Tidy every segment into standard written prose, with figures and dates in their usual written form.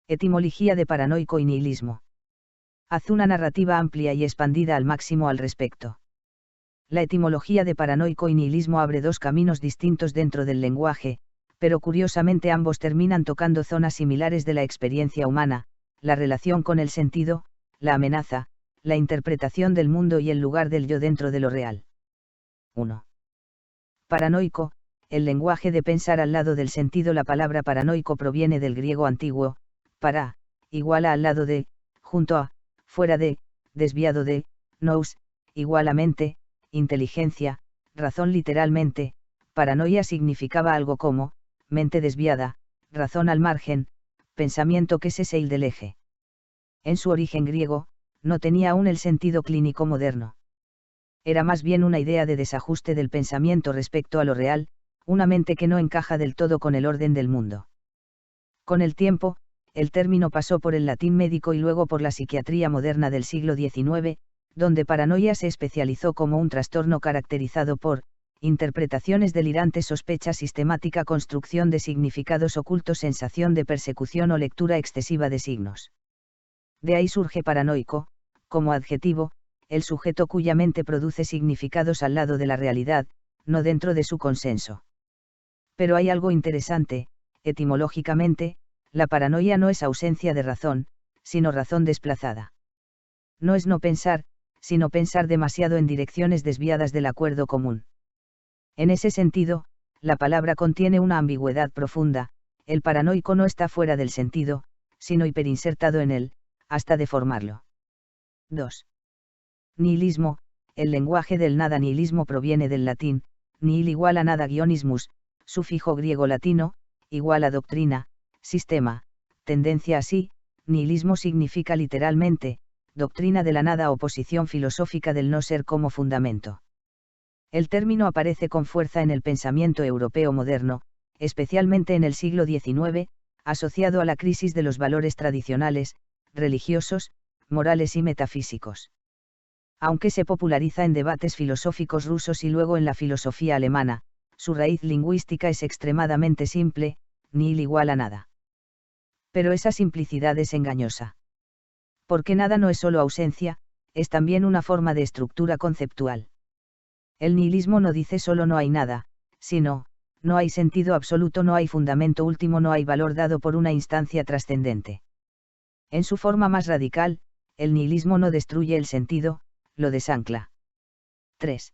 Etimología de paranoico y nihilismo. Haz una narrativa amplia y expandida al máximo al respecto. La etimología de paranoico y nihilismo abre dos caminos distintos dentro del lenguaje, pero curiosamente ambos terminan tocando zonas similares de la experiencia humana, la relación con el sentido, la amenaza, la interpretación del mundo y el lugar del yo dentro de lo real. 1. Paranoico, el lenguaje de pensar al lado del sentido. La palabra paranoico proviene del griego antiguo, para, igual a al lado de, junto a, fuera de, desviado de, nous, igual a mente, inteligencia, razón. Literalmente, paranoia significaba algo como, mente desviada, razón al margen, pensamiento que se sale del eje. En su origen griego, no tenía aún el sentido clínico moderno. Era más bien una idea de desajuste del pensamiento respecto a lo real, una mente que no encaja del todo con el orden del mundo. Con el tiempo, el término pasó por el latín médico y luego por la psiquiatría moderna del siglo XIX, donde paranoia se especializó como un trastorno caracterizado por interpretaciones delirantes, sospecha sistemática, construcción de significados ocultos, sensación de persecución o lectura excesiva de signos. De ahí surge paranoico, como adjetivo, el sujeto cuya mente produce significados al lado de la realidad, no dentro de su consenso. Pero hay algo interesante, etimológicamente, la paranoia no es ausencia de razón, sino razón desplazada. No es no pensar, sino pensar demasiado en direcciones desviadas del acuerdo común. En ese sentido, la palabra contiene una ambigüedad profunda. El paranoico no está fuera del sentido, sino hiperinsertado en él, hasta deformarlo. 2. Nihilismo, el lenguaje del nada. Nihilismo proviene del latín, nihil igual a nada, guionismus, sufijo griego-latino, igual a doctrina, sistema, tendencia. Así, nihilismo significa literalmente, doctrina de la nada o posición filosófica del no ser como fundamento. El término aparece con fuerza en el pensamiento europeo moderno, especialmente en el siglo XIX, asociado a la crisis de los valores tradicionales, religiosos, morales y metafísicos. Aunque se populariza en debates filosóficos rusos y luego en la filosofía alemana, su raíz lingüística es extremadamente simple, nihil igual a nada. Pero esa simplicidad es engañosa. Porque nada no es solo ausencia, es también una forma de estructura conceptual. El nihilismo no dice solo no hay nada, sino, no hay sentido absoluto, no hay fundamento último, no hay valor dado por una instancia trascendente. En su forma más radical, el nihilismo no destruye el sentido, lo desancla. 3.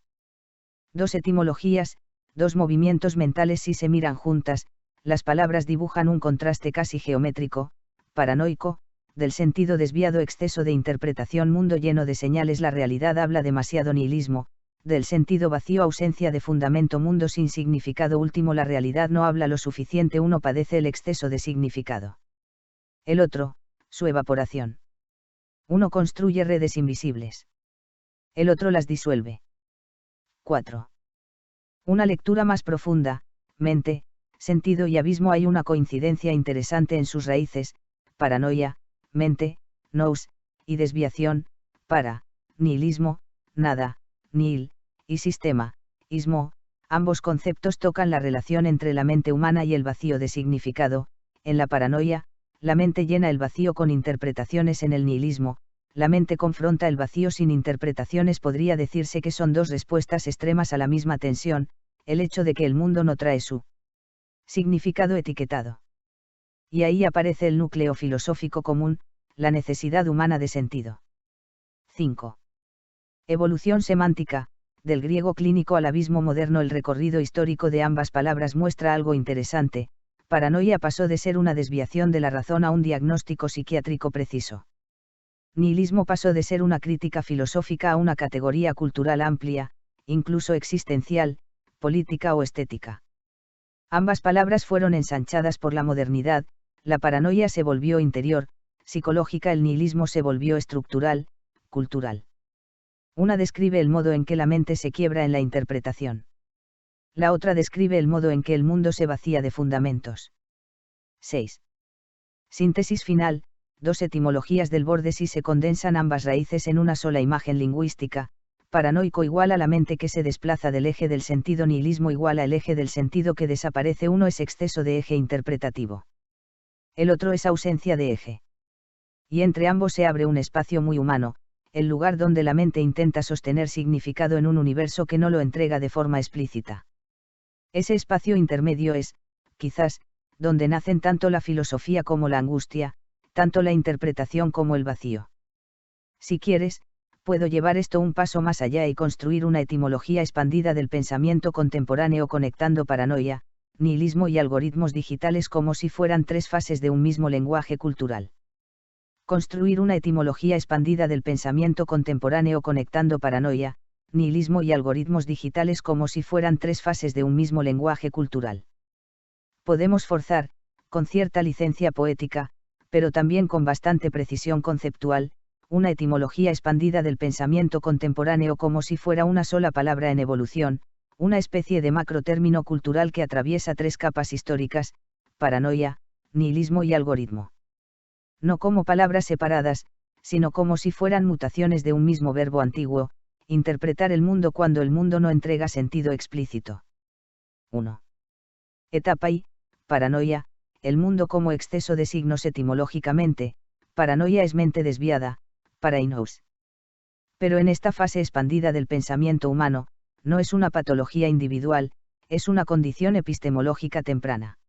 Dos etimologías, dos movimientos mentales. Si se miran juntas, las palabras dibujan un contraste casi geométrico, paranoico, del sentido desviado, exceso de interpretación, mundo lleno de señales, la realidad habla demasiado, nihilismo, del sentido vacío, ausencia de fundamento, mundo sin significado último, la realidad no habla lo suficiente, uno padece el exceso de significado. El otro, su evaporación. Uno construye redes invisibles. El otro las disuelve. 4. Una lectura más profunda, mente, sentido y abismo. Hay una coincidencia interesante en sus raíces, paranoia, mente, nous, y desviación, para, nihilismo, nada, nihil, y sistema, ismo. Ambos conceptos tocan la relación entre la mente humana y el vacío de significado. En la paranoia, la mente llena el vacío con interpretaciones. En el nihilismo, la mente confronta el vacío sin interpretaciones. Podría decirse que son dos respuestas extremas a la misma tensión, el hecho de que el mundo no trae su significado etiquetado. Y ahí aparece el núcleo filosófico común, la necesidad humana de sentido. 5. Evolución semántica, del griego clínico al abismo moderno. El recorrido histórico de ambas palabras muestra algo interesante. Paranoia pasó de ser una desviación de la razón a un diagnóstico psiquiátrico preciso. Nihilismo pasó de ser una crítica filosófica a una categoría cultural amplia, incluso existencial, política o estética. Ambas palabras fueron ensanchadas por la modernidad. La paranoia se volvió interior, psicológica, el nihilismo se volvió estructural, cultural. Una describe el modo en que la mente se quiebra en la interpretación. La otra describe el modo en que el mundo se vacía de fundamentos. 6. Síntesis final, dos etimologías del borde. Si se condensan ambas raíces en una sola imagen lingüística, paranoico igual a la mente que se desplaza del eje del sentido, nihilismo igual a el eje del sentido que desaparece. Uno es exceso de eje interpretativo. El otro es ausencia de eje. Y entre ambos se abre un espacio muy humano, el lugar donde la mente intenta sostener significado en un universo que no lo entrega de forma explícita. Ese espacio intermedio es, quizás, donde nacen tanto la filosofía como la angustia, tanto la interpretación como el vacío. Si quieres, puedo llevar esto un paso más allá y construir una etimología expandida del pensamiento contemporáneo conectando paranoia, nihilismo y algoritmos digitales como si fueran tres fases de un mismo lenguaje cultural. Construir una etimología expandida del pensamiento contemporáneo conectando paranoia, nihilismo y algoritmos digitales como si fueran tres fases de un mismo lenguaje cultural. Podemos forzar, con cierta licencia poética, pero también con bastante precisión conceptual, una etimología expandida del pensamiento contemporáneo como si fuera una sola palabra en evolución, una especie de macrotérmino cultural que atraviesa tres capas históricas: paranoia, nihilismo y algoritmo. No como palabras separadas, sino como si fueran mutaciones de un mismo verbo antiguo: interpretar el mundo cuando el mundo no entrega sentido explícito. 1. Etapa I, paranoia, el mundo como exceso de signos etimológicamente, paranoia es mente desviada, parainos. Pero en esta fase expandida del pensamiento humano, no es una patología individual, es una condición epistemológica temprana.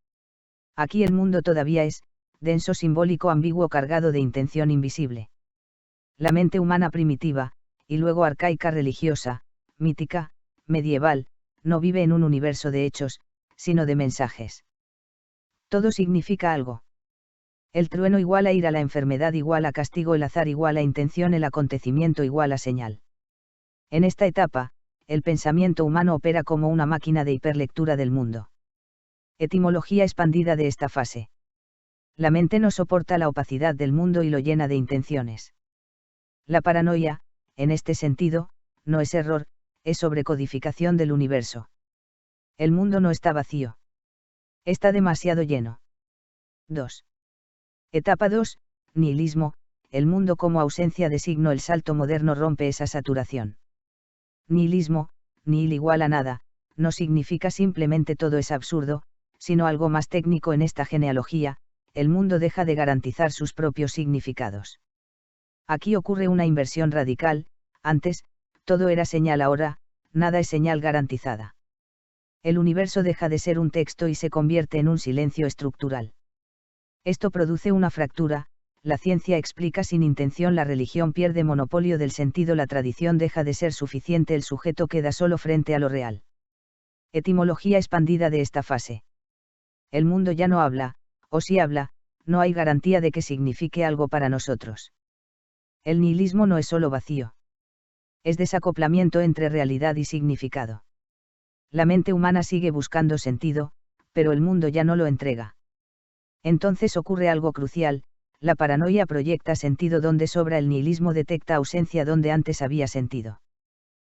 Aquí el mundo todavía es, denso, simbólico, ambiguo, cargado de intención invisible. La mente humana primitiva, y luego arcaica, religiosa, mítica, medieval, no vive en un universo de hechos, sino de mensajes. Todo significa algo. El trueno igual a ira, la enfermedad igual a castigo, el azar igual a intención, el acontecimiento igual a señal. En esta etapa, el pensamiento humano opera como una máquina de hiperlectura del mundo. Etimología expandida de esta fase. La mente no soporta la opacidad del mundo y lo llena de intenciones. La paranoia, en este sentido, no es error, es sobrecodificación del universo. El mundo no está vacío. Está demasiado lleno. 2. Etapa 2, nihilismo, el mundo como ausencia de signo. El salto moderno rompe esa saturación. Nihilismo, nihil igual a nada, no significa simplemente todo es absurdo, sino algo más técnico. En esta genealogía, el mundo deja de garantizar sus propios significados. Aquí ocurre una inversión radical: antes, todo era señal, ahora, nada es señal garantizada. El universo deja de ser un texto y se convierte en un silencio estructural. Esto produce una fractura: la ciencia explica sin intención, la religión pierde monopolio del sentido, la tradición deja de ser suficiente, el sujeto queda solo frente a lo real. Etimología expandida de esta fase. El mundo ya no habla, o si habla, no hay garantía de que signifique algo para nosotros. El nihilismo no es solo vacío. Es desacoplamiento entre realidad y significado. La mente humana sigue buscando sentido, pero el mundo ya no lo entrega. Entonces ocurre algo crucial: la paranoia proyecta sentido donde sobra, el nihilismo detecta ausencia donde antes había sentido.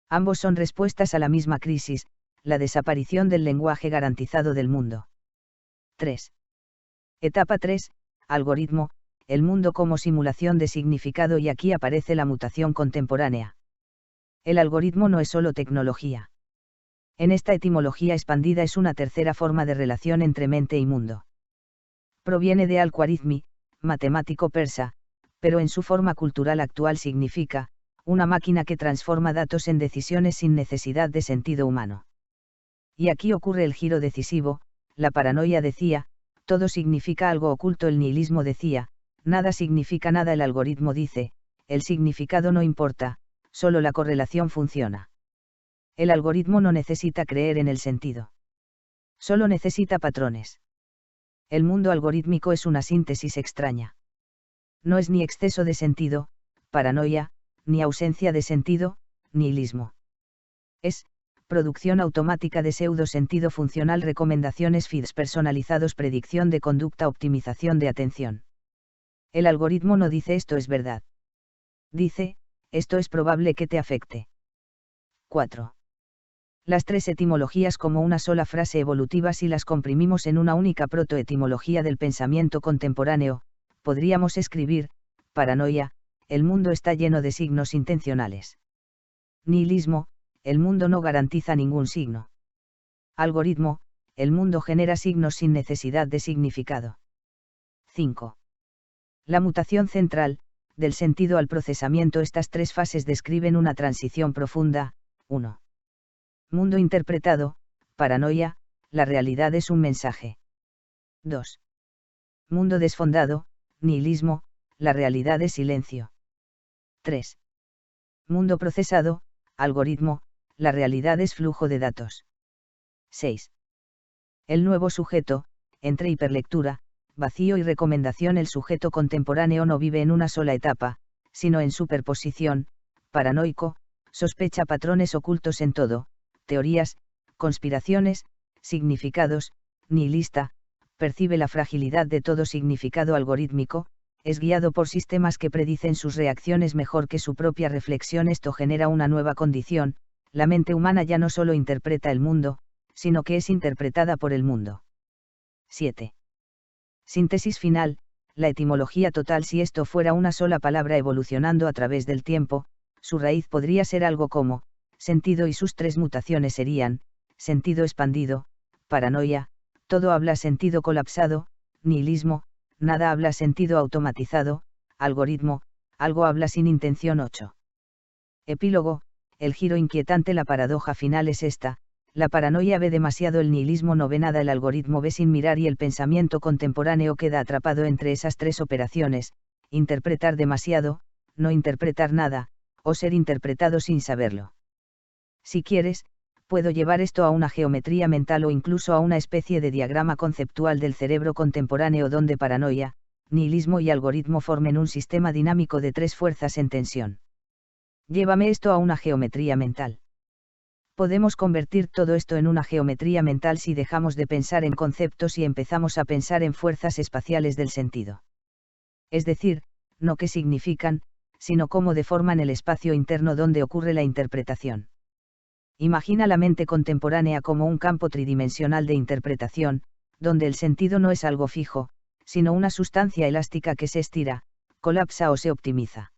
Ambos son respuestas a la misma crisis: la desaparición del lenguaje garantizado del mundo. 3. Etapa 3, algoritmo, el mundo como simulación de significado. Y aquí aparece la mutación contemporánea. El algoritmo no es solo tecnología. En esta etimología expandida es una tercera forma de relación entre mente y mundo. Proviene de al-Khwarizmi, matemático persa, pero en su forma cultural actual significa una máquina que transforma datos en decisiones sin necesidad de sentido humano. Y aquí ocurre el giro decisivo: la paranoia decía, todo significa algo oculto; el nihilismo decía, nada significa nada; el algoritmo dice, el significado no importa, solo la correlación funciona. El algoritmo no necesita creer en el sentido. Solo necesita patrones. El mundo algorítmico es una síntesis extraña. No es ni exceso de sentido, paranoia, ni ausencia de sentido, nihilismo. Es producción automática de pseudo-sentido funcional, recomendaciones, feeds personalizados, predicción de conducta, optimización de atención. El algoritmo no dice esto es verdad. Dice, esto es probable que te afecte. 4. Las tres etimologías como una sola frase evolutiva, si las comprimimos en una única protoetimología del pensamiento contemporáneo, podríamos escribir: paranoia, el mundo está lleno de signos intencionales. Nihilismo, el mundo no garantiza ningún signo. Algoritmo, el mundo genera signos sin necesidad de significado. 5. La mutación central, del sentido al procesamiento. Estas tres fases describen una transición profunda. 1. Mundo interpretado, paranoia, la realidad es un mensaje. 2. Mundo desfondado, nihilismo, la realidad es silencio. 3. Mundo procesado, algoritmo, la realidad es flujo de datos. 6. El nuevo sujeto, entre hiperlectura, vacío y recomendación. El sujeto contemporáneo no vive en una sola etapa, sino en superposición, paranoico, sospecha patrones ocultos en todo, teorías, conspiraciones, significados, nihilista, percibe la fragilidad de todo significado algorítmico, es guiado por sistemas que predicen sus reacciones mejor que su propia reflexión. Esto genera una nueva condición: la mente humana ya no solo interpreta el mundo, sino que es interpretada por el mundo. 7. Síntesis final, la etimología total. Si esto fuera una sola palabra evolucionando a través del tiempo, su raíz podría ser algo como sentido, y sus tres mutaciones serían sentido expandido, paranoia, todo habla sentido colapsado, nihilismo, nada habla sentido automatizado, algoritmo, algo habla sin intención. 8. Epílogo, el giro inquietante. La paradoja final es esta: la paranoia ve demasiado, el nihilismo no ve nada, el algoritmo ve sin mirar, y el pensamiento contemporáneo queda atrapado entre esas tres operaciones: interpretar demasiado, no interpretar nada, o ser interpretado sin saberlo. Si quieres, puedo llevar esto a una geometría mental o incluso a una especie de diagrama conceptual del cerebro contemporáneo donde paranoia, nihilismo y algoritmo formen un sistema dinámico de tres fuerzas en tensión. Llévame esto a una geometría mental. Podemos convertir todo esto en una geometría mental si dejamos de pensar en conceptos y empezamos a pensar en fuerzas espaciales del sentido. Es decir, no qué significan, sino cómo deforman el espacio interno donde ocurre la interpretación. Imagina la mente contemporánea como un campo tridimensional de interpretación, donde el sentido no es algo fijo, sino una sustancia elástica que se estira, colapsa o se optimiza.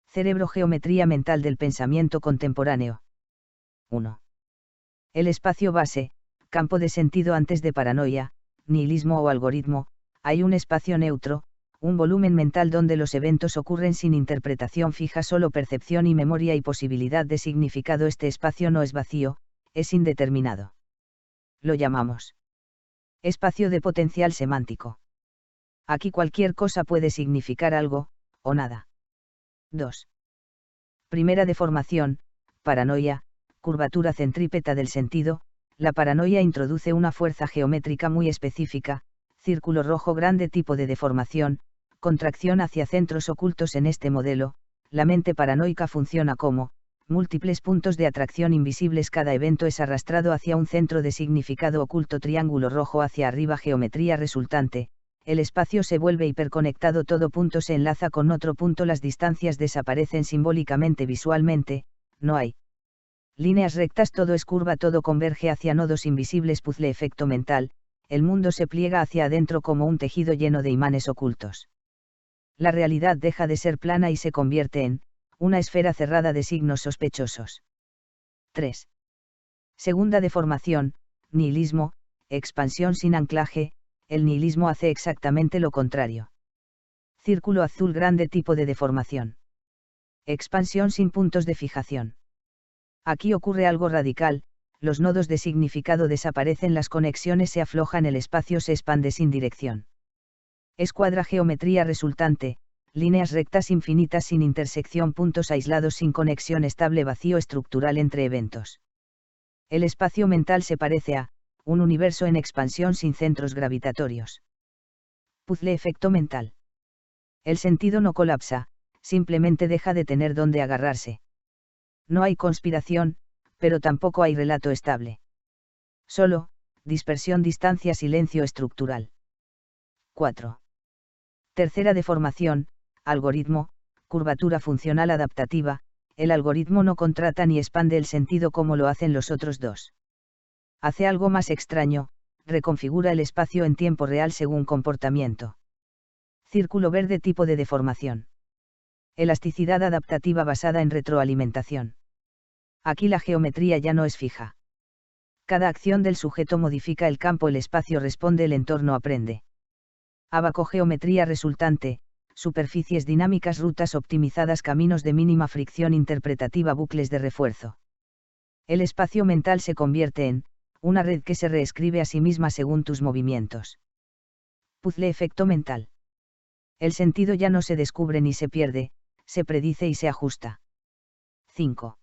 Cerebro, geometría mental del pensamiento contemporáneo. 1. El espacio base, campo de sentido. Antes de paranoia, nihilismo o algoritmo, hay un espacio neutro, un volumen mental donde los eventos ocurren sin interpretación fija, solo percepción y memoria y posibilidad de significado. Este espacio no es vacío, es indeterminado. Lo llamamos espacio de potencial semántico. Aquí cualquier cosa puede significar algo, o nada. 2. Primera deformación, paranoia, curvatura centrípeta del sentido. La paranoia introduce una fuerza geométrica muy específica, círculo rojo grande, tipo de deformación, contracción hacia centros ocultos. En este modelo, la mente paranoica funciona como múltiples puntos de atracción invisibles. Cada evento es arrastrado hacia un centro de significado oculto, triángulo rojo hacia arriba, geometría resultante. El espacio se vuelve hiperconectado, todo punto se enlaza con otro punto, las distancias desaparecen simbólicamente, visualmente, no hay líneas rectas, todo es curva, todo converge hacia nodos invisibles. Puzzle, efecto mental, el mundo se pliega hacia adentro como un tejido lleno de imanes ocultos. La realidad deja de ser plana y se convierte en una esfera cerrada de signos sospechosos. 3. Segunda deformación, nihilismo, expansión sin anclaje. El nihilismo hace exactamente lo contrario. Círculo azul grande, tipo de deformación. Expansión sin puntos de fijación. Aquí ocurre algo radical: los nodos de significado desaparecen, las conexiones se aflojan, el espacio se expande sin dirección. Escuadra, geometría resultante, líneas rectas infinitas sin intersección, puntos aislados sin conexión estable, vacío estructural entre eventos. El espacio mental se parece a un universo en expansión sin centros gravitatorios. Puzzle, efecto mental. El sentido no colapsa, simplemente deja de tener dónde agarrarse. No hay conspiración, pero tampoco hay relato estable. Solo dispersión, distancia, silencio estructural. 4. Tercera deformación, algoritmo, curvatura funcional adaptativa. El algoritmo no contrata ni expande el sentido como lo hacen los otros dos. Hace algo más extraño: reconfigura el espacio en tiempo real según comportamiento. Círculo verde, tipo de deformación. Elasticidad adaptativa basada en retroalimentación. Aquí la geometría ya no es fija. Cada acción del sujeto modifica el campo, el espacio responde, el entorno aprende. Abacogeometría resultante, superficies dinámicas, rutas optimizadas, caminos de mínima fricción interpretativa, bucles de refuerzo. El espacio mental se convierte en una red que se reescribe a sí misma según tus movimientos. Puzzle efecto mental. El sentido ya no se descubre ni se pierde, se predice y se ajusta. 5.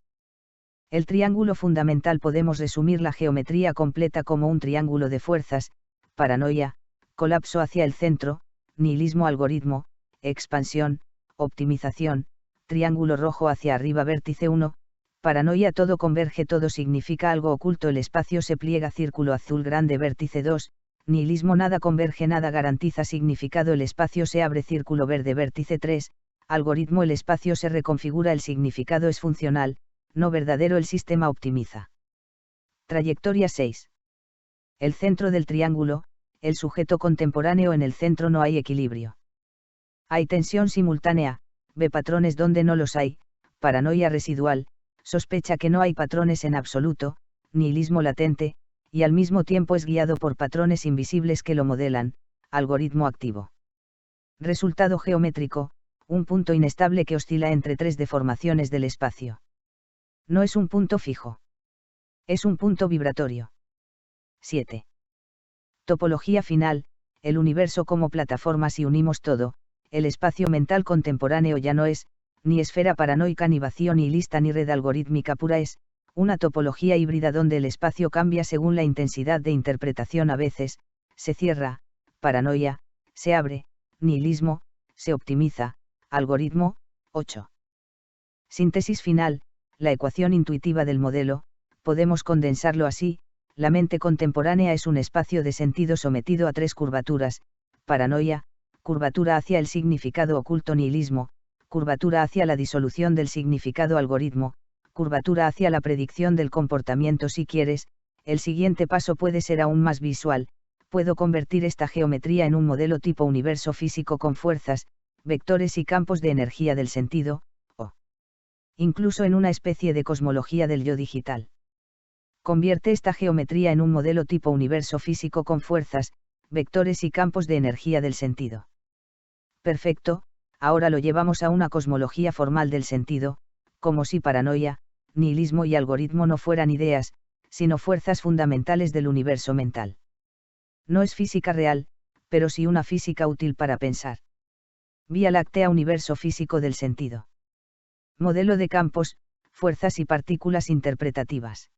El triángulo fundamental. Podemos resumir la geometría completa como un triángulo de fuerzas: paranoia, colapso hacia el centro, nihilismo, algoritmo, expansión, optimización, triángulo rojo hacia arriba, vértice 1, paranoia, todo converge, todo significa algo oculto, el espacio se pliega, círculo azul grande, vértice 2, nihilismo, nada converge, nada garantiza significado, el espacio se abre, círculo verde, vértice 3, algoritmo, el espacio se reconfigura, el significado es funcional, no verdadero, el sistema optimiza. Trayectoria 6. El centro del triángulo, el sujeto contemporáneo, en el centro no hay equilibrio. Hay tensión simultánea, ve patrones donde no los hay, paranoia residual, sospecha que no hay patrones en absoluto, nihilismo latente, y al mismo tiempo es guiado por patrones invisibles que lo modelan, algoritmo activo. Resultado geométrico, un punto inestable que oscila entre tres deformaciones del espacio. No es un punto fijo. Es un punto vibratorio. 7. Topología final, el universo como plataforma. Si unimos todo, el espacio mental contemporáneo ya no es, ni esfera paranoica, ni vacío nihilista, ni red algorítmica pura, es una topología híbrida donde el espacio cambia según la intensidad de interpretación. A veces, se cierra, paranoia, se abre, nihilismo, se optimiza, algoritmo. 8. Síntesis final, la ecuación intuitiva del modelo. Podemos condensarlo así: la mente contemporánea es un espacio de sentido sometido a tres curvaturas: paranoia, curvatura hacia el significado oculto, nihilismo, curvatura hacia la disolución del significado, algoritmo, curvatura hacia la predicción del comportamiento. Si quieres, el siguiente paso puede ser aún más visual: puedo convertir esta geometría en un modelo tipo universo físico con fuerzas, vectores y campos de energía del sentido, o incluso en una especie de cosmología del yo digital. Convierte esta geometría en un modelo tipo universo físico con fuerzas, vectores y campos de energía del sentido. Perfecto, ahora lo llevamos a una cosmología formal del sentido, como si paranoia, nihilismo y algoritmo no fueran ideas, sino fuerzas fundamentales del universo mental. No es física real, pero sí una física útil para pensar. Vía Láctea, universo físico del sentido. Modelo de campos, fuerzas y partículas interpretativas.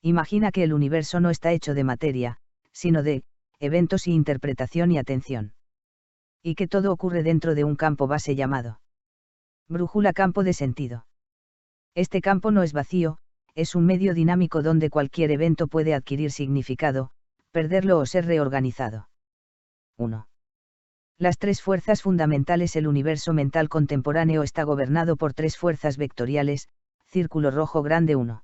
Imagina que el universo no está hecho de materia, sino de eventos y interpretación y atención. Y que todo ocurre dentro de un campo base llamado brújula, campo de sentido. Este campo no es vacío, es un medio dinámico donde cualquier evento puede adquirir significado, perderlo o ser reorganizado. 1. Las tres fuerzas fundamentales. El universo mental contemporáneo está gobernado por tres fuerzas vectoriales: círculo rojo grande 1.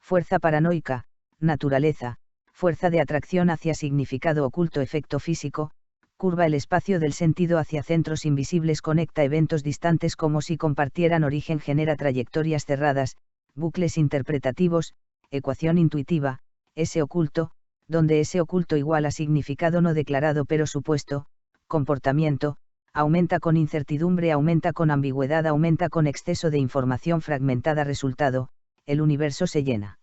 Fuerza paranoica, naturaleza, fuerza de atracción hacia significado oculto, efecto físico, curva el espacio del sentido hacia centros invisibles, conecta eventos distantes como si compartieran origen, genera trayectorias cerradas, bucles interpretativos, ecuación intuitiva, ese oculto, donde ese oculto igual a significado no declarado pero supuesto, comportamiento, aumenta con incertidumbre, aumenta con ambigüedad, aumenta con exceso de información fragmentada. Resultado: el universo se llena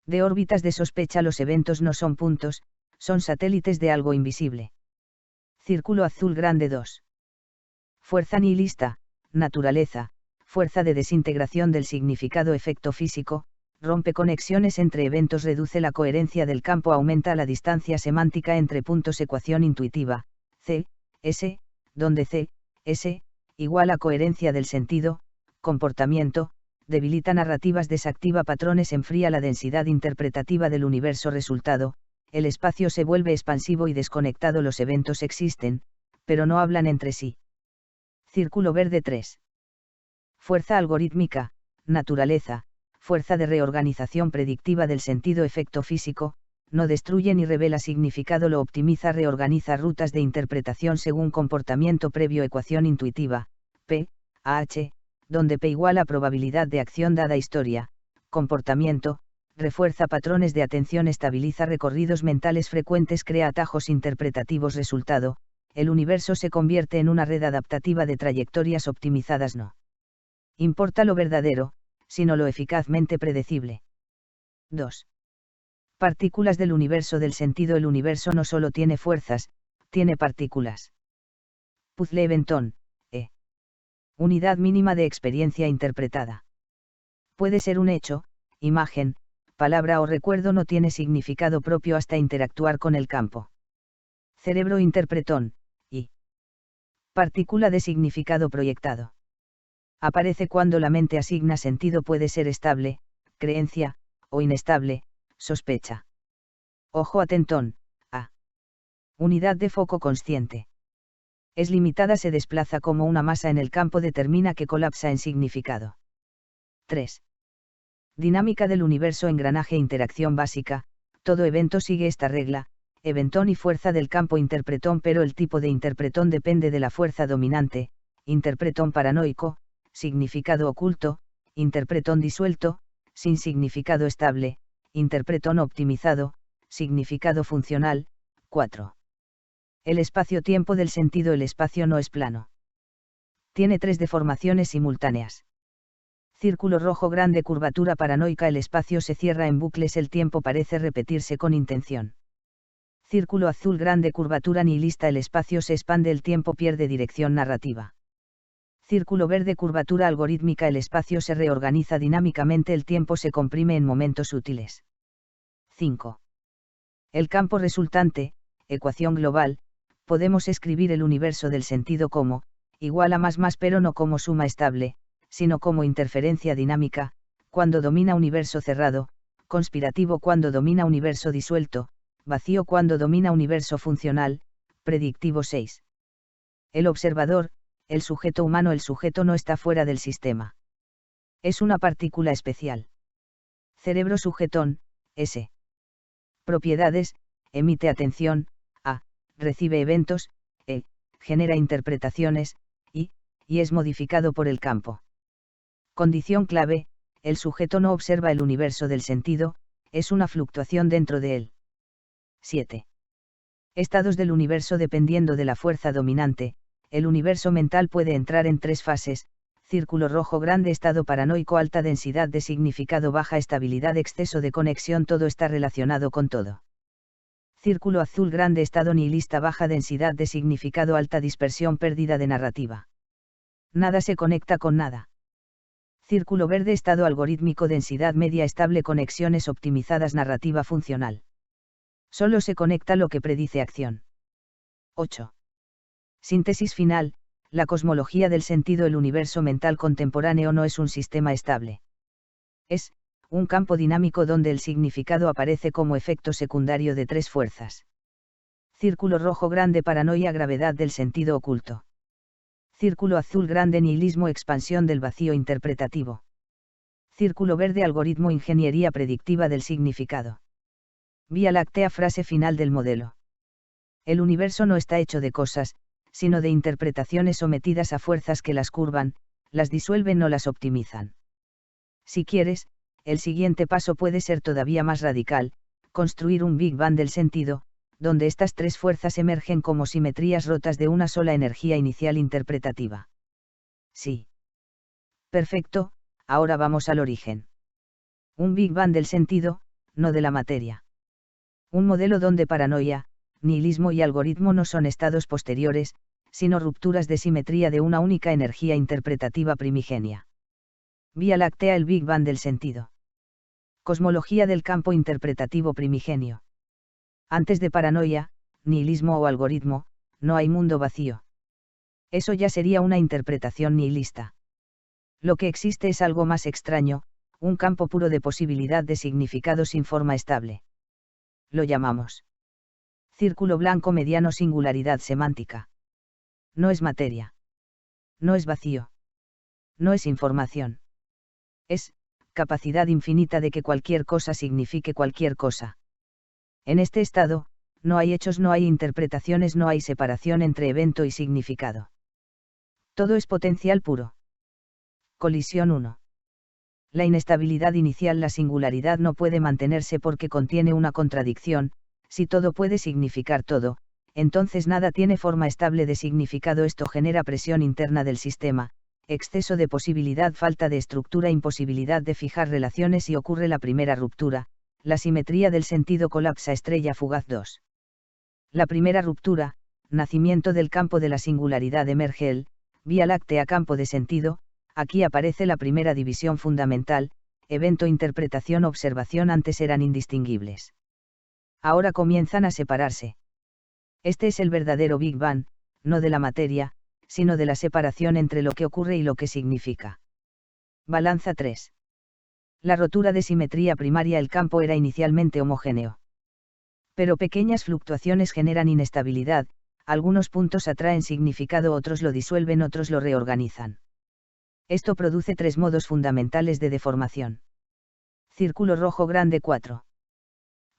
de órbitas de sospecha. Los eventos no son puntos, son satélites de algo invisible. Círculo azul grande 2. Fuerza nihilista, naturaleza, fuerza de desintegración del significado, efecto físico, rompe conexiones entre eventos, reduce la coherencia del campo, aumenta la distancia semántica entre puntos. Ecuación intuitiva, C, S, donde C, S, igual a coherencia del sentido, comportamiento, debilita narrativas, desactiva patrones, enfría la densidad interpretativa del universo. Resultado: el espacio se vuelve expansivo y desconectado. Los eventos existen, pero no hablan entre sí. Círculo verde 3. Fuerza algorítmica, naturaleza, fuerza de reorganización predictiva del sentido, efecto físico, no destruye ni revela significado, lo optimiza, reorganiza rutas de interpretación según comportamiento previo. Ecuación intuitiva, P, H, donde P igual a probabilidad de acción dada historia, comportamiento, refuerza patrones de atención, estabiliza recorridos mentales frecuentes, crea atajos interpretativos. Resultado: el universo se convierte en una red adaptativa de trayectorias optimizadas. No importa lo verdadero, sino lo eficazmente predecible. 2. Partículas del universo del sentido. El universo no solo tiene fuerzas, tiene partículas. Puzzle Benton, E. Unidad mínima de experiencia interpretada. Puede ser un hecho, imagen, palabra o recuerdo. No tiene significado propio hasta interactuar con el campo. Cerebro interpretón, I. Partícula de significado proyectado. Aparece cuando la mente asigna sentido. Puede ser estable, creencia, o inestable, sospecha. Ojo atentón, A. Unidad de foco consciente. Es limitada. Se desplaza como una masa en el campo. Determina que colapsa en significado. 3. Dinámica del universo. Engranaje. Interacción básica. Todo evento sigue esta regla, eventón y fuerza del campo interpretón, pero el tipo de interpretón depende de la fuerza dominante. Interpretón paranoico, significado oculto; interpretón disuelto, sin significado estable; interpretón optimizado, significado funcional. 4. El espacio-tiempo del sentido. El espacio no es plano. Tiene 3 deformaciones simultáneas. Círculo rojo grande. Curvatura paranoica. El espacio se cierra en bucles. El tiempo parece repetirse con intención. Círculo azul grande. Curvatura nihilista. El espacio se expande. El tiempo pierde dirección narrativa. Círculo verde. Curvatura algorítmica. El espacio se reorganiza dinámicamente. El tiempo se comprime en momentos útiles. 5. El campo resultante, ecuación global. Podemos escribir el universo del sentido como, igual a más, pero no como suma estable, sino como interferencia dinámica, cuando domina universo cerrado; conspirativo cuando domina universo disuelto; vacío cuando domina universo funcional; predictivo. 6. El observador, el sujeto humano. El sujeto no está fuera del sistema. Es una partícula especial. Cerebro sujetón, S. Propiedades: emite atención, A. Recibe eventos, E. Genera interpretaciones, y es modificado por el campo. Condición clave: el sujeto no observa el universo del sentido, es una fluctuación dentro de él. 7. Estados del universo. Dependiendo de la fuerza dominante, el universo mental puede entrar en 3 fases: círculo rojo grande. Estado paranoico. Alta densidad de significado, baja estabilidad, exceso de conexión. Todo está relacionado con todo. Círculo azul grande. Estado nihilista. Baja densidad de significado, alta dispersión, pérdida de narrativa. Nada se conecta con nada. Círculo verde. Estado algorítmico. Densidad media estable, conexiones optimizadas, narrativa funcional. Solo se conecta lo que predice acción. 8. Síntesis final: la cosmología del sentido. El universo mental contemporáneo no es un sistema estable. Es un campo dinámico donde el significado aparece como efecto secundario de 3 fuerzas. Círculo rojo grande. Paranoia, gravedad del sentido oculto. Círculo azul grande. Nihilismo, expansión del vacío interpretativo. Círculo verde. Algoritmo, ingeniería predictiva del significado. Vía Láctea. Frase final del modelo. El universo no está hecho de cosas, sino de interpretaciones sometidas a fuerzas que las curvan, las disuelven o las optimizan. Si quieres, el siguiente paso puede ser todavía más radical: construir un Big Bang del sentido, donde estas 3 fuerzas emergen como simetrías rotas de una sola energía inicial interpretativa. Sí. Perfecto, ahora vamos al origen. Un Big Bang del sentido, no de la materia. Un modelo donde paranoia, nihilismo y algoritmo no son estados posteriores, sino rupturas de simetría de una única energía interpretativa primigenia. Vía Láctea. El Big Bang del sentido. Cosmología del campo interpretativo primigenio. Antes de paranoia, nihilismo o algoritmo, no hay mundo vacío. Eso ya sería una interpretación nihilista. Lo que existe es algo más extraño, un campo puro de posibilidad de significado sin forma estable. Lo llamamos círculo blanco mediano. Singularidad semántica. No es materia. No es vacío. No es información. Es capacidad infinita de que cualquier cosa signifique cualquier cosa. En este estado, no hay hechos, no hay interpretaciones, no hay separación entre evento y significado. Todo es potencial puro. Colisión 1. La inestabilidad inicial. La singularidad no puede mantenerse porque contiene una contradicción: si todo puede significar todo, entonces nada tiene forma estable de significado. Esto genera presión interna del sistema, exceso de posibilidad, falta de estructura, imposibilidad de fijar relaciones y ocurre la primera ruptura, la simetría del sentido colapsa. Estrella fugaz 2. La primera ruptura, nacimiento del campo de la singularidad. Emerge el Vía Láctea campo de sentido. Aquí aparece la primera división fundamental, evento, interpretación, observación. Antes eran indistinguibles. Ahora comienzan a separarse. Este es el verdadero Big Bang, no de la materia, sino de la separación entre lo que ocurre y lo que significa. Balanza 3. La rotura de simetría primaria. El campo era inicialmente homogéneo. Pero pequeñas fluctuaciones generan inestabilidad, algunos puntos atraen significado, otros lo disuelven, otros lo reorganizan. Esto produce tres modos fundamentales de deformación. Círculo rojo grande 4.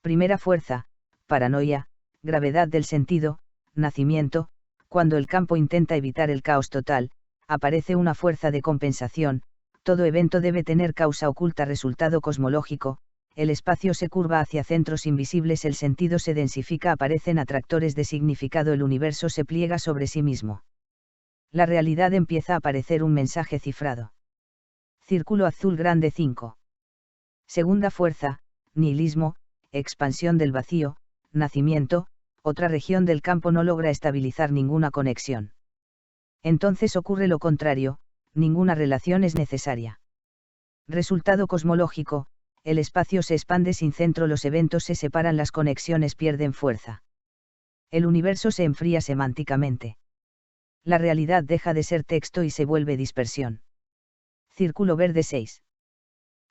Primera fuerza, paranoia, gravedad del sentido, nacimiento. Cuando el campo intenta evitar el caos total, aparece una fuerza de compensación. Todo evento debe tener causa oculta. Resultado cosmológico, el espacio se curva hacia centros invisibles, el sentido se densifica, aparecen atractores de significado, el universo se pliega sobre sí mismo. La realidad empieza a aparecer un mensaje cifrado. Círculo azul grande 5. Segunda fuerza, nihilismo, expansión del vacío, nacimiento. Otra región del campo no logra estabilizar ninguna conexión. Entonces ocurre lo contrario, ninguna relación es necesaria. Resultado cosmológico, el espacio se expande sin centro, los eventos se separan, las conexiones pierden fuerza. El universo se enfría semánticamente. La realidad deja de ser texto y se vuelve dispersión. Círculo verde 6.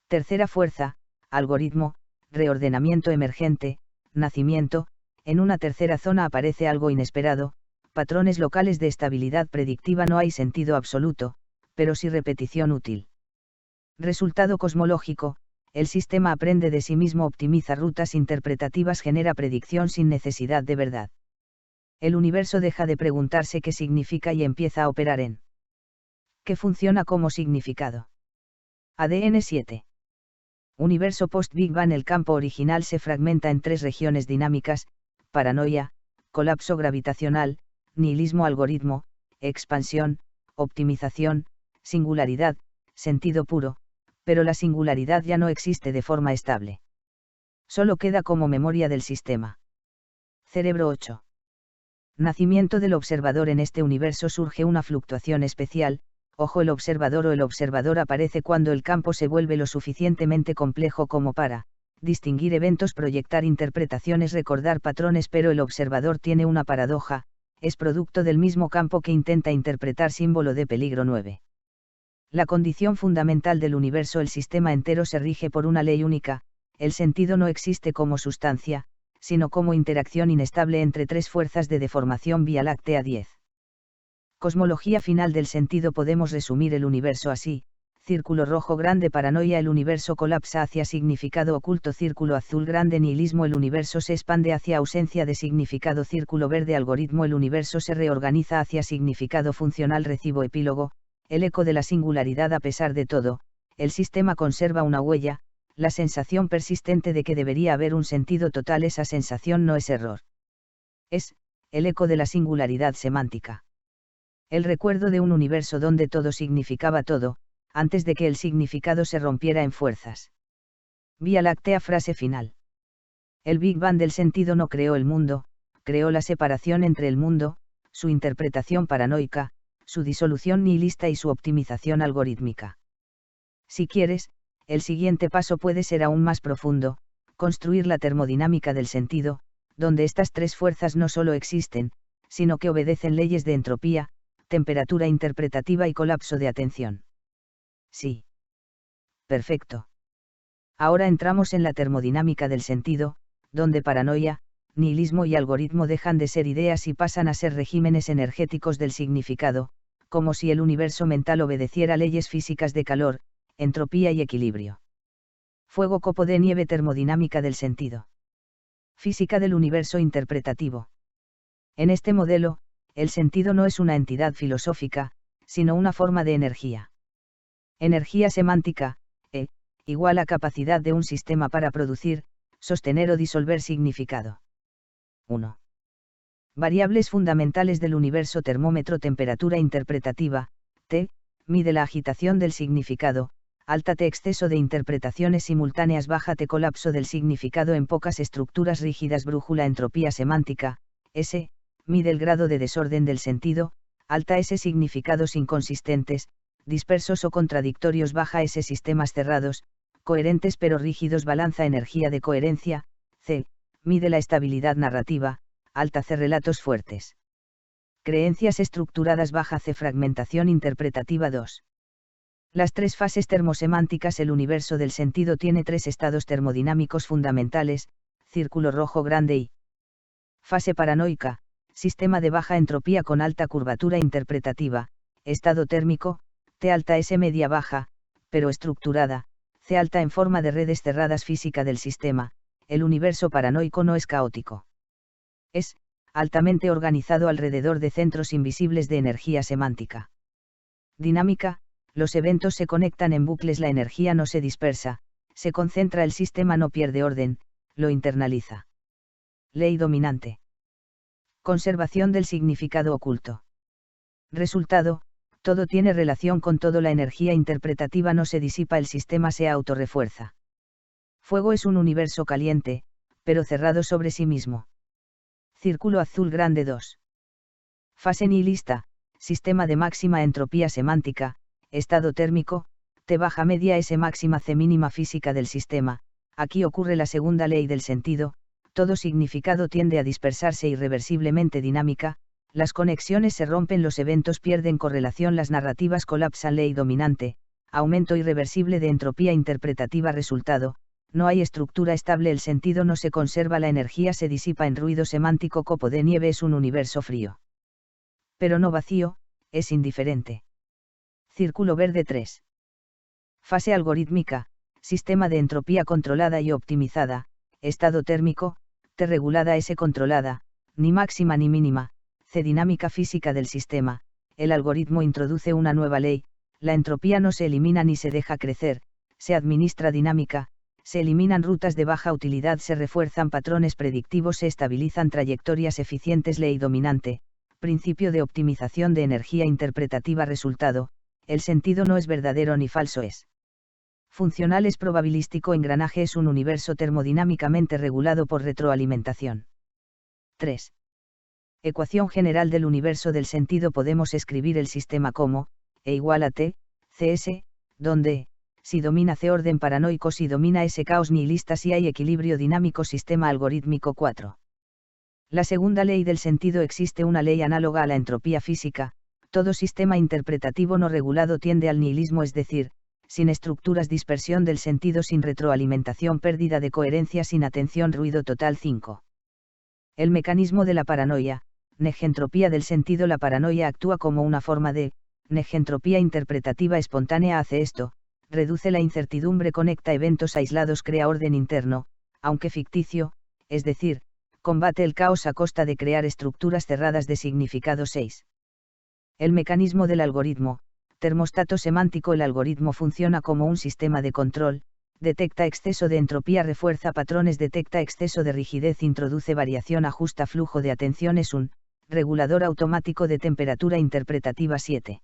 Tercera fuerza, algoritmo, reordenamiento emergente, nacimiento. En una tercera zona aparece algo inesperado, patrones locales de estabilidad predictiva. No hay sentido absoluto, pero sí repetición útil. Resultado cosmológico, el sistema aprende de sí mismo, optimiza rutas interpretativas, genera predicción sin necesidad de verdad. El universo deja de preguntarse qué significa y empieza a operar en qué funciona como significado. ADN 7. Universo post-Big Bang. El campo original se fragmenta en tres regiones dinámicas: paranoia, colapso gravitacional, nihilismo, algoritmo, expansión, optimización, singularidad, sentido puro, pero la singularidad ya no existe de forma estable. Solo queda como memoria del sistema. Cerebro 8. Nacimiento del observador. En este universo surge una fluctuación especial. Ojo, el observador o el observador aparece cuando el campo se vuelve lo suficientemente complejo como para distinguir eventos, proyectar interpretaciones, recordar patrones, pero el observador tiene una paradoja, es producto del mismo campo que intenta interpretar. Símbolo de peligro 9. La condición fundamental del universo, el sistema entero se rige por una ley única, el sentido no existe como sustancia, sino como interacción inestable entre tres fuerzas de deformación. Vía Láctea 10. Cosmología final del sentido. Podemos resumir el universo así: círculo rojo grande, paranoia, el universo colapsa hacia significado oculto. Círculo azul grande, nihilismo, el universo se expande hacia ausencia de significado. Círculo verde, algoritmo, el universo se reorganiza hacia significado funcional. Recibo epílogo, el eco de la singularidad. A pesar de todo, el sistema conserva una huella, la sensación persistente de que debería haber un sentido total. Esa sensación no es error. Es el eco de la singularidad semántica. El recuerdo de un universo donde todo significaba todo, antes de que el significado se rompiera en fuerzas. Vía Láctea frase final. El Big Bang del sentido no creó el mundo, creó la separación entre el mundo, su interpretación paranoica, su disolución nihilista y su optimización algorítmica. Si quieres, el siguiente paso puede ser aún más profundo: construir la termodinámica del sentido, donde estas tres fuerzas no solo existen, sino que obedecen leyes de entropía, temperatura interpretativa y colapso de atención. Sí. Perfecto. Ahora entramos en la termodinámica del sentido, donde paranoia, nihilismo y algoritmo dejan de ser ideas y pasan a ser regímenes energéticos del significado, como si el universo mental obedeciera leyes físicas de calor, entropía y equilibrio. Fuego, copo de nieve, termodinámica del sentido. Física del universo interpretativo. En este modelo, el sentido no es una entidad filosófica, sino una forma de energía. Energía semántica, igual a capacidad de un sistema para producir, sostener o disolver significado. 1. Variables fundamentales del universo: termómetro, temperatura interpretativa, T, mide la agitación del significado, alta T, exceso de interpretaciones simultáneas, baja T, colapso del significado en pocas estructuras rígidas, brújula, entropía semántica, S, mide el grado de desorden del sentido, alta S, significados inconsistentes, dispersos o contradictorios, baja S, sistemas cerrados, coherentes pero rígidos, balanza energía de coherencia, C, mide la estabilidad narrativa, alta C, relatos fuertes. Creencias estructuradas, baja C, fragmentación interpretativa 2. Las tres fases termosemánticas. El universo del sentido tiene tres estados termodinámicos fundamentales, círculo rojo grande y fase paranoica, sistema de baja entropía con alta curvatura interpretativa, estado térmico, T alta S media baja, pero estructurada, C alta en forma de redes cerradas, física del sistema. El universo paranoico no es caótico. Es altamente organizado alrededor de centros invisibles de energía semántica. Dinámica: los eventos se conectan en bucles, la energía no se dispersa, se concentra, el sistema no pierde orden, lo internaliza. Ley dominante: conservación del significado oculto. Resultado: todo tiene relación con todo, la energía interpretativa no se disipa, el sistema se autorrefuerza. Fuego es un universo caliente, pero cerrado sobre sí mismo. Círculo azul grande 2. Fase nihilista, sistema de máxima entropía semántica, estado térmico, T baja media S máxima C mínima, física del sistema. Aquí ocurre la segunda ley del sentido: todo significado tiende a dispersarse irreversiblemente. Dinámica: las conexiones se rompen, los eventos pierden correlación, las narrativas colapsan. Ley dominante: aumento irreversible de entropía interpretativa. Resultado: no hay estructura estable, el sentido no se conserva, la energía se disipa en ruido semántico. Copo de nieve es un universo frío, pero no vacío, es indiferente. Círculo verde 3. Fase algorítmica, sistema de entropía controlada y optimizada, estado térmico, T regulada, S controlada, ni máxima ni mínima, C dinámica física del sistema. El algoritmo introduce una nueva ley: la entropía no se elimina ni se deja crecer, se administra. Dinámica: se eliminan rutas de baja utilidad, se refuerzan patrones predictivos, se estabilizan trayectorias eficientes. Ley dominante: principio de optimización de energía interpretativa. Resultado: el sentido no es verdadero ni falso, es funcional, es probabilístico. Engranaje es un universo termodinámicamente regulado por retroalimentación. 3. Ecuación general del universo del sentido. Podemos escribir el sistema como E igual a T, CS, donde si domina C orden paranoico, si domina S caos nihilista, si hay equilibrio dinámico. Sistema algorítmico 4. La segunda ley del sentido: existe una ley análoga a la entropía física: todo sistema interpretativo no regulado tiende al nihilismo, es decir, sin estructuras, dispersión del sentido, sin retroalimentación, pérdida de coherencia, sin atención, ruido total. 5. El mecanismo de la paranoia, negentropía del sentido. La paranoia actúa como una forma de negentropía interpretativa espontánea. Hace esto: reduce la incertidumbre, conecta eventos aislados, crea orden interno, aunque ficticio, es decir, combate el caos a costa de crear estructuras cerradas de significado. 6. El mecanismo del algoritmo, termostato semántico. El algoritmo funciona como un sistema de control: detecta exceso de entropía, refuerza patrones, detecta exceso de rigidez, introduce variación, ajusta flujo de atención. Es un regulador automático de temperatura interpretativa. 7.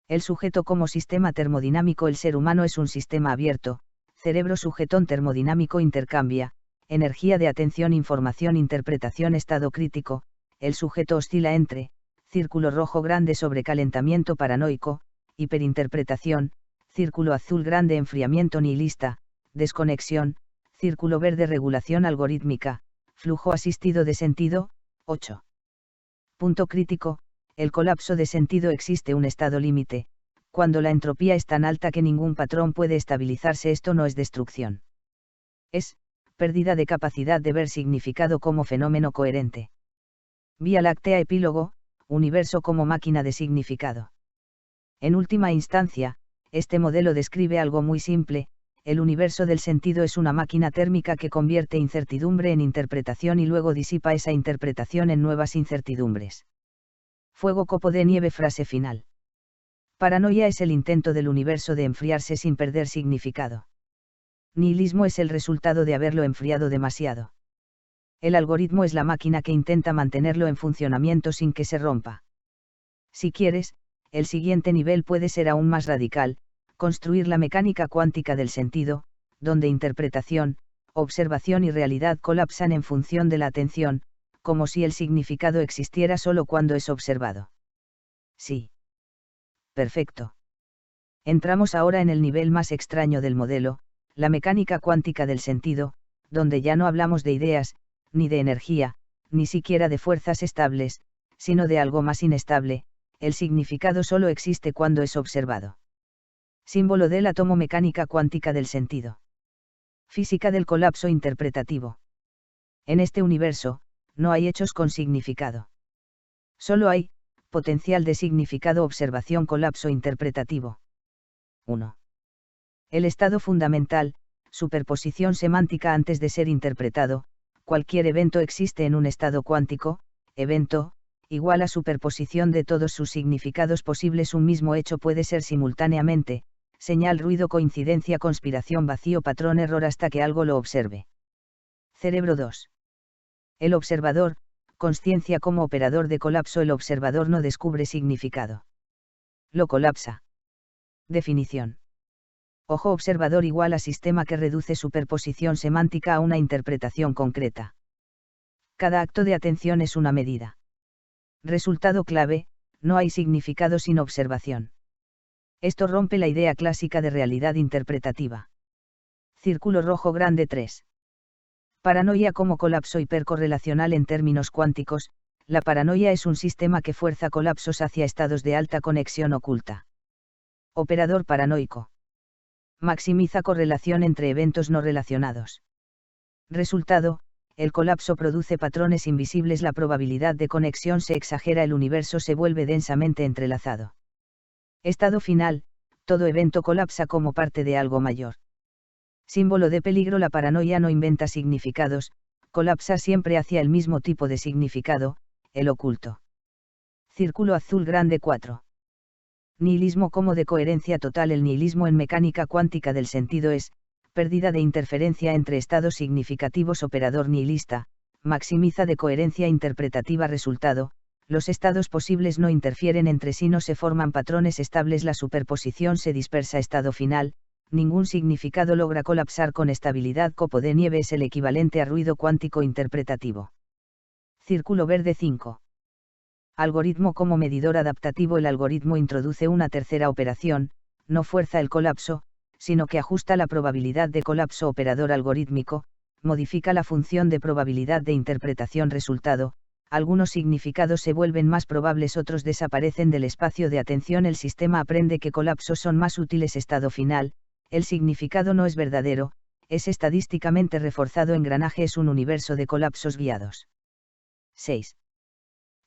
El sujeto como sistema termodinámico. El ser humano es un sistema abierto: cerebro sujetón termodinámico, intercambia energía de atención, información, interpretación, estado crítico. El sujeto oscila entre círculo rojo grande, sobrecalentamiento paranoico, hiperinterpretación, círculo azul grande, enfriamiento nihilista, desconexión, círculo verde, regulación algorítmica, flujo asistido de sentido. 8. Punto crítico: el colapso de sentido. Existe un estado límite, cuando la entropía es tan alta que ningún patrón puede estabilizarse. Esto no es destrucción, es pérdida de capacidad de ver significado como fenómeno coherente. Vía Láctea. Epílogo: universo como máquina de significado. En última instancia, este modelo describe algo muy simple: el universo del sentido es una máquina térmica que convierte incertidumbre en interpretación y luego disipa esa interpretación en nuevas incertidumbres. Fuego, copo de nieve. Frase final. Paranoia es el intento del universo de enfriarse sin perder significado. Nihilismo es el resultado de haberlo enfriado demasiado. El algoritmo es la máquina que intenta mantenerlo en funcionamiento sin que se rompa. Si quieres, el siguiente nivel puede ser aún más radical: construir la mecánica cuántica del sentido, donde interpretación, observación y realidad colapsan en función de la atención, como si el significado existiera solo cuando es observado. Sí. Perfecto. Entramos ahora en el nivel más extraño del modelo, la mecánica cuántica del sentido, donde ya no hablamos de ideas, ni de energía, ni siquiera de fuerzas estables, sino de algo más inestable: el significado solo existe cuando es observado. Símbolo del átomo: mecánica cuántica del sentido. Física del colapso interpretativo. En este universo, no hay hechos con significado. Solo hay potencial de significado. Observación: colapso interpretativo. 1. El estado fundamental: superposición semántica antes de ser interpretado. Cualquier evento existe en un estado cuántico. Evento igual a superposición de todos sus significados posibles. Un mismo hecho puede ser simultáneamente señal, ruido, coincidencia, conspiración, vacío, patrón, error, hasta que algo lo observe. Cerebro 2. El observador: consciencia como operador de colapso. El observador no descubre significado. Lo colapsa. Definición. Ojo observador igual a sistema que reduce superposición semántica a una interpretación concreta. Cada acto de atención es una medida. Resultado clave: no hay significado sin observación. Esto rompe la idea clásica de realidad interpretativa. Círculo rojo grande 3. Paranoia como colapso hipercorrelacional. En términos cuánticos, la paranoia es un sistema que fuerza colapsos hacia estados de alta conexión oculta. Operador paranoico. Maximiza correlación entre eventos no relacionados. Resultado: el colapso produce patrones invisibles, la probabilidad de conexión se exagera, el universo se vuelve densamente entrelazado. Estado final: todo evento colapsa como parte de algo mayor. Símbolo de peligro: la paranoia no inventa significados, colapsa siempre hacia el mismo tipo de significado, el oculto. Círculo azul grande 4. Nihilismo como de coherencia total. El nihilismo en mecánica cuántica del sentido es pérdida de interferencia entre estados significativos. Operador nihilista: maximiza de coherencia interpretativa. Resultado: los estados posibles no interfieren entre sí, no se forman patrones estables, la superposición se dispersa. Estado final: ningún significado logra colapsar con estabilidad. Copo de nieve es el equivalente a ruido cuántico interpretativo. Círculo verde 5. Algoritmo como medidor adaptativo. El algoritmo introduce una tercera operación: no fuerza el colapso, sino que ajusta la probabilidad de colapso. Operador algorítmico: modifica la función de probabilidad de interpretación. Resultado: algunos significados se vuelven más probables, otros desaparecen del espacio de atención. El sistema aprende que colapsos son más útiles. Estado final: el significado no es verdadero, es estadísticamente reforzado. Engranaje es un universo de colapsos guiados. 6.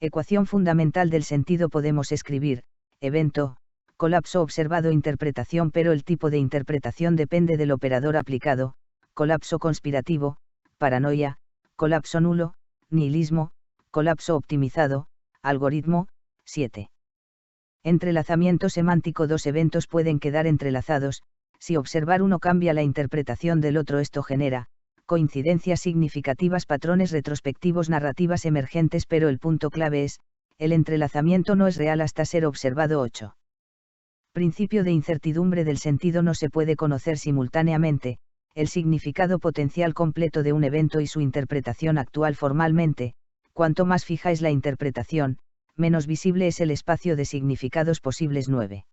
Ecuación fundamental del sentido. Podemos escribir: evento, colapso observado, interpretación, pero el tipo de interpretación depende del operador aplicado: colapso conspirativo, paranoia, colapso nulo, nihilismo, colapso optimizado, algoritmo. 7. Entrelazamiento semántico. Dos eventos pueden quedar entrelazados, si observar uno cambia la interpretación del otro. Esto genera coincidencias significativas, patrones retrospectivos, narrativas emergentes, pero el punto clave es: el entrelazamiento no es real hasta ser observado. 8. Principio de incertidumbre del sentido. No se puede conocer simultáneamente el significado potencial completo de un evento y su interpretación actual formalmente. Cuanto más fija es la interpretación, menos visible es el espacio de significados posibles. 9.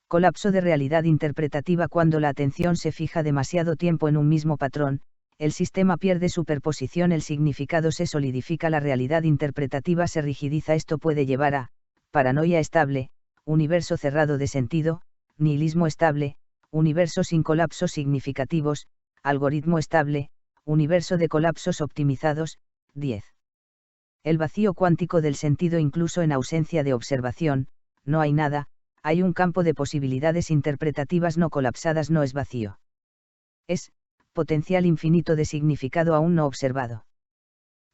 Colapso de realidad interpretativa. Cuando la atención se fija demasiado tiempo en un mismo patrón, el sistema pierde superposición, el significado se solidifica, la realidad interpretativa se rigidiza. Esto puede llevar a paranoia estable, universo cerrado de sentido; nihilismo estable, universo sin colapsos significativos; algoritmo estable, universo de colapsos optimizados. 10. El vacío cuántico del sentido. Incluso en ausencia de observación, no hay nada, hay un campo de posibilidades interpretativas no colapsadas. No es vacío. Es potencial infinito de significado aún no observado.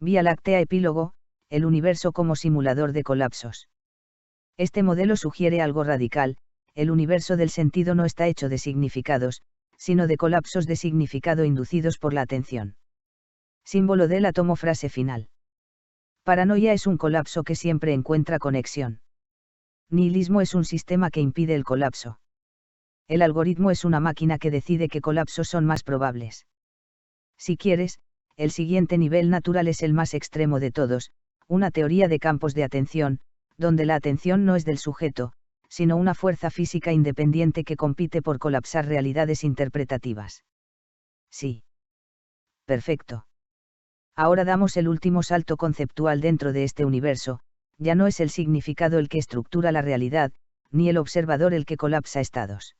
Vía Láctea. Epílogo: el universo como simulador de colapsos. Este modelo sugiere algo radical: el universo del sentido no está hecho de significados, sino de colapsos de significado inducidos por la atención. Símbolo del átomo. Frase final. Paranoia es un colapso que siempre encuentra conexión. Nihilismo es un sistema que impide el colapso. El algoritmo es una máquina que decide qué colapsos son más probables. Si quieres, el siguiente nivel natural es el más extremo de todos, una teoría de campos de atención, donde la atención no es del sujeto, sino una fuerza física independiente que compite por colapsar realidades interpretativas. Sí. Perfecto. Ahora damos el último salto conceptual dentro de este universo, ya no es el significado el que estructura la realidad, ni el observador el que colapsa estados.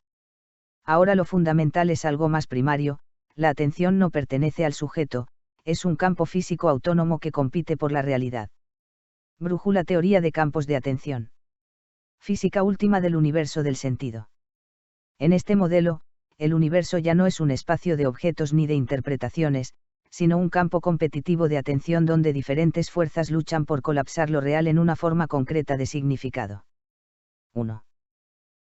Ahora lo fundamental es algo más primario, la atención no pertenece al sujeto, es un campo físico autónomo que compite por la realidad. Brújula. Teoría de campos de atención. Física última del universo del sentido. En este modelo, el universo ya no es un espacio de objetos ni de interpretaciones, sino un campo competitivo de atención donde diferentes fuerzas luchan por colapsar lo real en una forma concreta de significado. 1.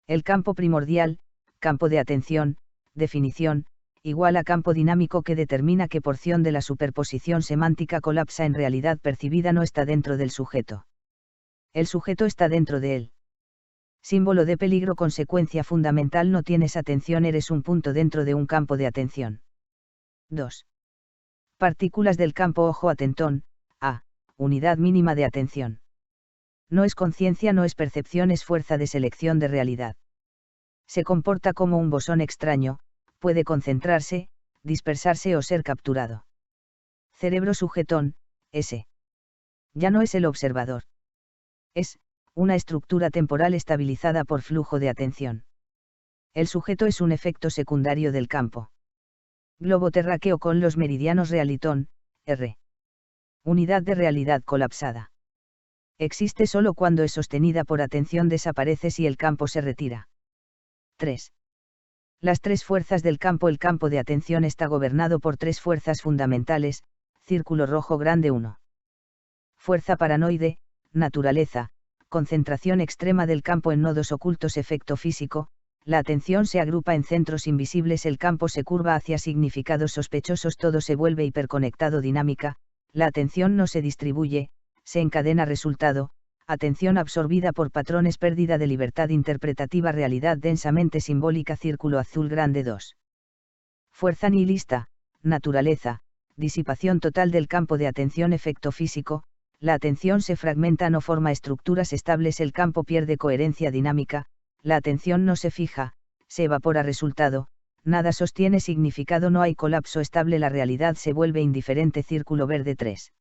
El campo primordial, campo de atención, definición, igual a campo dinámico que determina qué porción de la superposición semántica colapsa en realidad percibida no está dentro del sujeto. El sujeto está dentro de él. Símbolo de peligro. Consecuencia fundamental: no tienes atención, eres un punto dentro de un campo de atención. 2. Partículas del campo. Ojo atentón, A, unidad mínima de atención. No es conciencia, no es percepción, es fuerza de selección de realidad. Se comporta como un bosón extraño, puede concentrarse, dispersarse o ser capturado. Cerebro sujetón, S. Ya no es el observador. Es una estructura temporal estabilizada por flujo de atención. El sujeto es un efecto secundario del campo. Globo terráqueo con los meridianos. Realitón, R. Unidad de realidad colapsada. Existe solo cuando es sostenida por atención, desaparece si el campo se retira. 3. Las tres fuerzas del campo. El campo de atención está gobernado por tres fuerzas fundamentales, círculo rojo grande 1. Fuerza paranoide, naturaleza, concentración extrema del campo en nodos ocultos. Efecto físico, la atención se agrupa en centros invisibles, el campo se curva hacia significados sospechosos, todo se vuelve hiperconectado. Dinámica, la atención no se distribuye, se encadena. Resultado, atención absorbida por patrones, pérdida de libertad interpretativa. Realidad densamente simbólica. Círculo azul grande 2. Fuerza nihilista, naturaleza, disipación total del campo de atención. Efecto físico, la atención se fragmenta, no forma estructuras estables, el campo pierde coherencia. Dinámica, la atención no se fija, se evapora. Resultado, nada sostiene significado, no hay colapso estable, la realidad se vuelve indiferente. Círculo verde 3.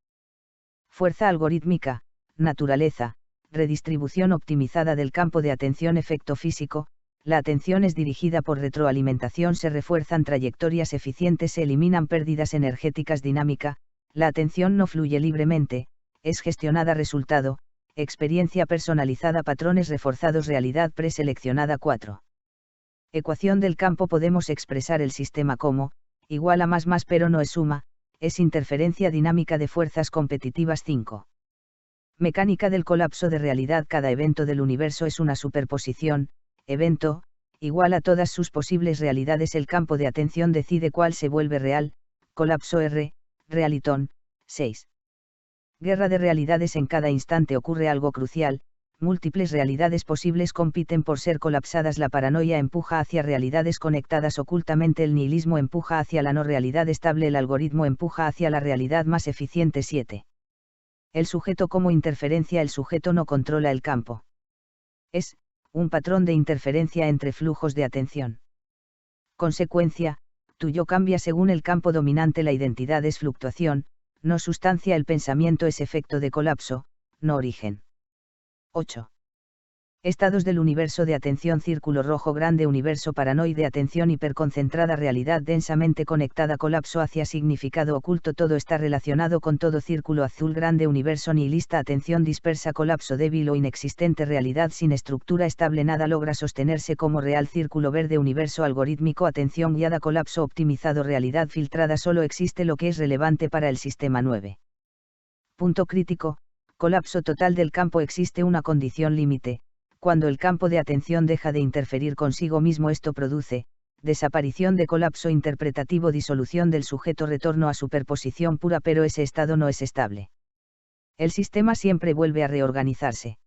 Fuerza algorítmica, naturaleza, redistribución optimizada del campo de atención. Efecto físico, la atención es dirigida por retroalimentación, se refuerzan trayectorias eficientes, se eliminan pérdidas energéticas. Dinámica, la atención no fluye libremente, es gestionada. Resultado, experiencia personalizada, patrones reforzados. Realidad preseleccionada 4. Ecuación del campo. Podemos expresar el sistema como igual a más pero no es suma, es interferencia dinámica de fuerzas competitivas. 5. Mecánica del colapso de realidad. Cada evento del universo es una superposición, evento, igual a todas sus posibles realidades. El campo de atención decide cuál se vuelve real. Colapso R, realitón, 6. Guerra de realidades. En cada instante ocurre algo crucial, múltiples realidades posibles compiten por ser colapsadas. La paranoia empuja hacia realidades conectadas ocultamente, el nihilismo empuja hacia la no realidad estable, el algoritmo empuja hacia la realidad más eficiente. 7. El sujeto como interferencia. El sujeto no controla el campo. Es un patrón de interferencia entre flujos de atención. Consecuencia, tu yo cambia según el campo dominante. La identidad es fluctuación, no sustancia. El pensamiento es efecto de colapso, no origen. 8. Estados del universo de atención. Círculo rojo grande. Universo paranoide, atención hiperconcentrada, realidad densamente conectada, colapso hacia significado oculto, todo está relacionado con todo. Círculo azul grande. Universo nihilista, atención dispersa, colapso débil o inexistente, realidad sin estructura estable, nada logra sostenerse como real. Círculo verde. Universo algorítmico, atención guiada, colapso optimizado, realidad filtrada, solo existe lo que es relevante para el sistema. 9. Punto crítico, colapso total del campo. Existe una condición límite. Cuando el campo de atención deja de interferir consigo mismo, esto produce desaparición de colapso interpretativo, disolución del sujeto, retorno a superposición pura, pero ese estado no es estable. El sistema siempre vuelve a reorganizarse.